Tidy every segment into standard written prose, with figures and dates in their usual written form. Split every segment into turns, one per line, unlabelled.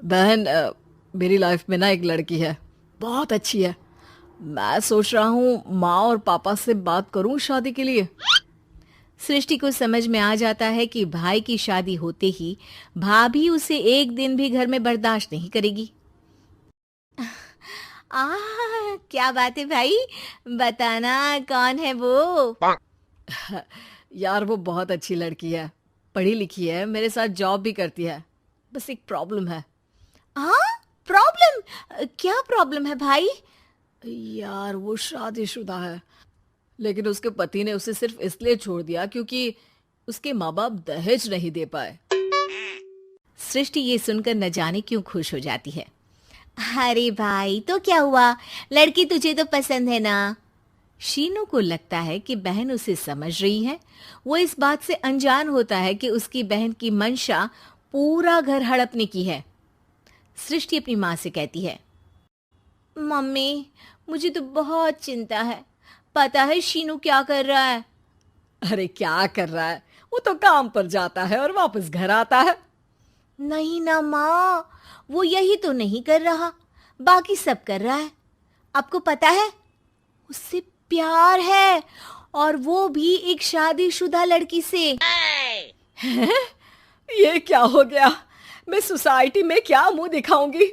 बहन, मेरी लाइफ में ना एक लड़की है, बहुत अच्छी है। मैं सोच रहा हूँ माँ और पापा से बात करूँ शादी के लिए।
सृष्टि को समझ में आ जाता है कि भाई की शादी होते ही भाभी उसे एक दिन भी घर में बर्दाश्त नहीं करेगी। क्या बात है भाई, बताना कौन है वो।
यार वो बहुत अच्छी लड़की है, पढ़ी लिखी है, मेरे साथ जॉब भी करती है। बस एक प्रॉब्लम है।
हाँ, प्रॉब्लम? क्या प्रॉब्लम है भाई?
यार वो शादीशुदा है, लेकिन उसके पति ने उसे सिर्फ इसलिए छोड़ दिया क्योंकि उसके माँ बाप दहेज नहीं दे पाए।
सृष्टि ये सुनकर न जाने क्यों खुश हो जाती है। अरे भाई, तो क्या हुआ, लड़की तुझे तो पसंद है ना। शीनू को लगता है कि बहन उसे समझ रही है। वो इस बात से अनजान होता है कि उसकी बहन की मंशा पूरा घर हड़पने की है। सृष्टि अपनी माँ से कहती है, मम्मी, मुझे तो बहुत चिंता है। पता है शीनू क्या कर रहा है?
अरे क्या कर रहा है, वो तो काम पर जाता है और वापस घर आता है।
नहीं ना माँ, वो यही तो नहीं कर रहा, बाकी सब कर रहा है। आपको पता है, उससे प्यार है, और वो भी एक शादीशुदा लड़की से।
ये क्या हो गया, मैं सोसाइटी में क्या मुंह दिखाऊंगी।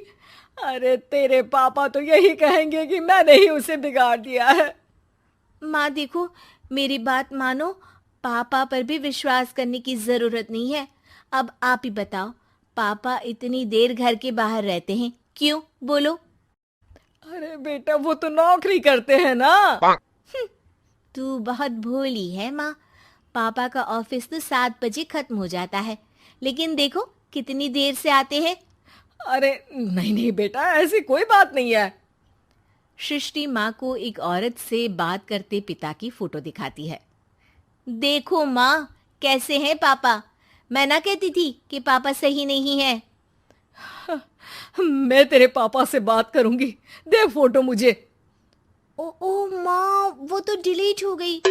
अरे तेरे पापा तो यही कहेंगे कि मैंने ही उसे बिगाड़ दिया है।
माँ देखो, मेरी बात मानो, पापा पर भी विश्वास करने की जरूरत नहीं है। अब आप ही बताओ, पापा इतनी देर घर के बाहर रहते हैं क्यों, बोलो।
अरे बेटा, वो तो नौकरी करते हैं ना।
तू बहुत भोली है माँ। पापा का ऑफिस तो 7 बजे खत्म हो जाता है, लेकिन देखो कितनी देर से आते हैं।
अरे नहीं नहीं बेटा, ऐसी कोई बात नहीं है।
सृष्टि माँ को एक औरत से बात करते पिता की फोटो दिखाती है। देखो माँ, कैसे हैं पापा। मैं ना कहती थी कि पापा सही नहीं है।
मैं तेरे पापा से बात करूंगी, दे फोटो मुझे।
ओ ओ माँ, वो तो डिलीट हो गई।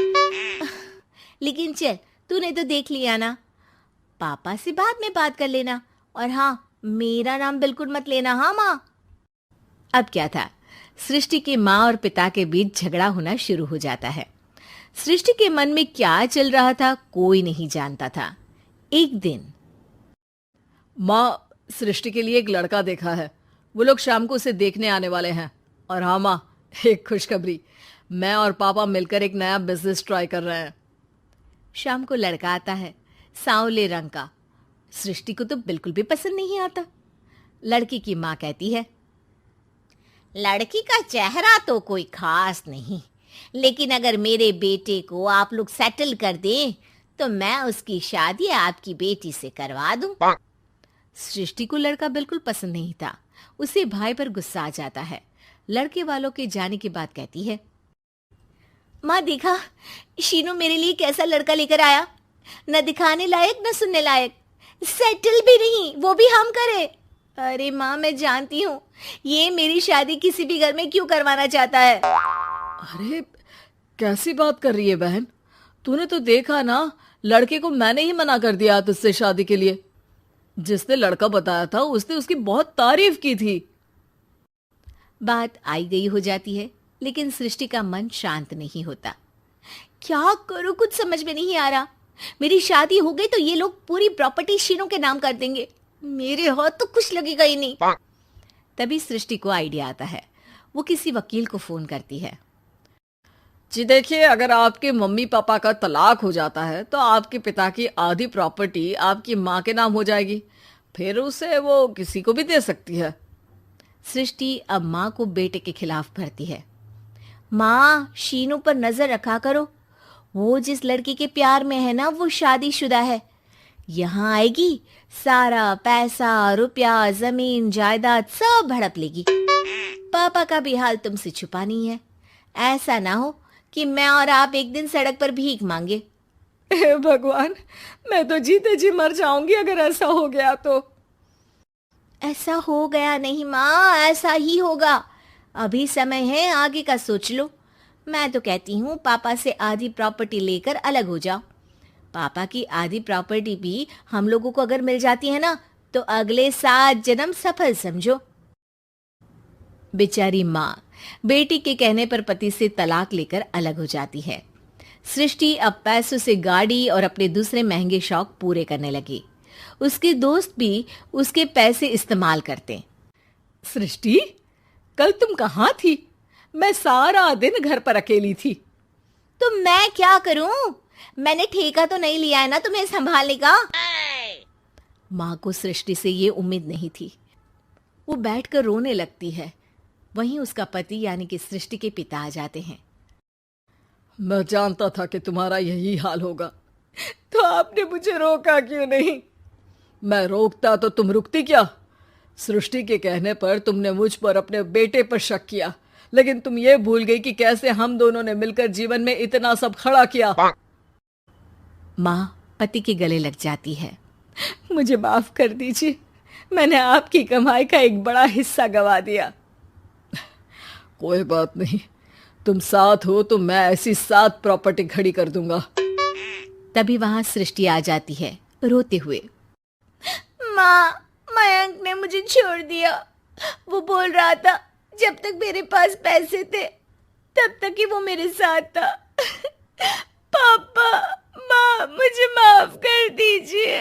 लेकिन चल, तूने तो देख लिया ना। पापा से बाद में बात कर लेना, और हाँ, मेरा नाम बिल्कुल मत लेना, हाँ माँ। अब क्या था, सृष्टि के माँ और पिता के बीच झगड़ा होना शुरू हो जाता है। सृष्टि के मन में क्या चल रहा था कोई नहीं जानता था। एक दिन,
माँ, सृष्टि के लिए एक लड़का देखा है, वो लोग शाम को उसे देखने आने वाले हैं। और हाँ माँ, एक खुशखबरी, मैं और पापा मिलकर एक नया बिजनेस ट्राई कर रहे हैं।
शाम को लड़का आता है, सांवले रंग का। सृष्टि को तो बिल्कुल भी पसंद नहीं आता। लड़की की माँ कहती है, लड़की का चेहरा तो कोई खास नहीं, लेकिन अगर मेरे बेटे को आप लोग सेटल कर दें तो मैं उसकी शादी आपकी बेटी से करवा दूं। सृष्टि को लड़का बिल्कुल पसंद नहीं था। उसे भाई पर गुस्सा आ जाता है। लड़के वालों के जाने के बाद कहती है, माँ देखा, शीनू मेरे लिए कैसा लड़का लेकर आया, न दिखाने लायक न सुनने लायक, सेटल भी नहीं, वो भी हम करे। अरे माँ, मैं जानती हूँ ये मेरी शादी किसी भी घर में क्यों करवाना चाहता है।
अरे कैसी बात कर रही है बहन, तूने तो देखा ना, लड़के को मैंने ही मना कर दिया तुझसे शादी के लिए। जिसने लड़का बताया था उसने उसकी बहुत तारीफ की थी।
बात आई गई हो जाती है, लेकिन सृष्टि का मन शांत नहीं होता। क्या करूं, कुछ समझ में नहीं आ रहा। मेरी शादी हो गई तो ये लोग पूरी प्रॉपर्टी शीनू के नाम कर देंगे, मेरे हाथ तो कुछ लगेगा ही नहीं। तभी सृष्टि को आइडिया आता है। वो किसी वकील को फोन करती है।
जी देखिए, अगर आपके मम्मी पापा का तलाक हो जाता है तो आपके पिता की आधी प्रॉपर्टी आपकी माँ के नाम हो जाएगी, फिर उसे वो किसी को भी दे सकती है।
सृष्टि अब माँ को बेटे के खिलाफ भरती है। माँ, शीनू पर नजर रखा करो, वो जिस लड़की के प्यार में है ना, वो शादीशुदा है। यहाँ आएगी, सारा पैसा, रुपया, जमीन, जायदाद सब हड़प लेगी। पापा का भी हाल तुमसे छुपा नहीं है। ऐसा ना हो कि मैं और आप एक दिन सड़क पर भीख मांगे।
हे भगवान, मैं तो जीते जी मर जाऊंगी अगर ऐसा हो गया तो।
ऐसा हो गया नहीं माँ, ऐसा ही होगा। अभी समय है, आगे का सोच लो। मैं तो कहती हूँ पापा से आधी प्रॉपर्टी लेकर अलग हो जाओ। पापा की आधी प्रॉपर्टी भी हम लोगों को अगर मिल जाती है ना, तो अगले 7 जन्म सफल समझो। बेचारी माँ बेटी के कहने पर पति से तलाक लेकर अलग हो जाती है। सृष्टि अब पैसों से गाड़ी और अपने दूसरे महंगे शौक पूरे करने लगी। उसके दोस्त भी उसके पैसे इस्तेमाल करते।
सृष्टि, कल तुम कहाँ थी? मैं सारा दिन घर पर अकेली थी।
तो मैं क्या करूं? मैंने ठेका तो नहीं लिया है ना तुम्हें संभालने का। माँ को सृष्टि से ये उम्मीद नहीं थी। वो बैठकर रोने लगती है। वहीं उसका पति यानी कि सृष्टि के पिता आ जाते हैं।
मैं जानता था कि तुम्हारा यही हाल होगा, तो आपने मुझे रोका क्यों नहीं? मैं रोकता तो तुम रुकती क्या? सृष्टि के कहने पर तुमने मुझ पर, अपने बेटे पर शक किया, लेकिन तुम ये भूल गई कि कैसे हम दोनों ने मिलकर जीवन में इतना सब खड़ा किया।
माँ पति के गले लग जाती है।
मुझे माफ कर दीजिए, मैंने आपकी कमाई का एक बड़ा हिस्सा गवा दिया। कोई बात नहीं, तुम साथ हो तो मैं ऐसी 7 प्रॉपर्टी खड़ी कर दूंगा।
तभी वहां सृष्टि आ जाती है रोते हुए। माँ, मयंक ने मुझे छोड़ दिया। वो बोल रहा था जब तक मेरे पास पैसे थे तब तक ही वो मेरे साथ था। पापा, माँ, मुझे माफ कर दीजिए।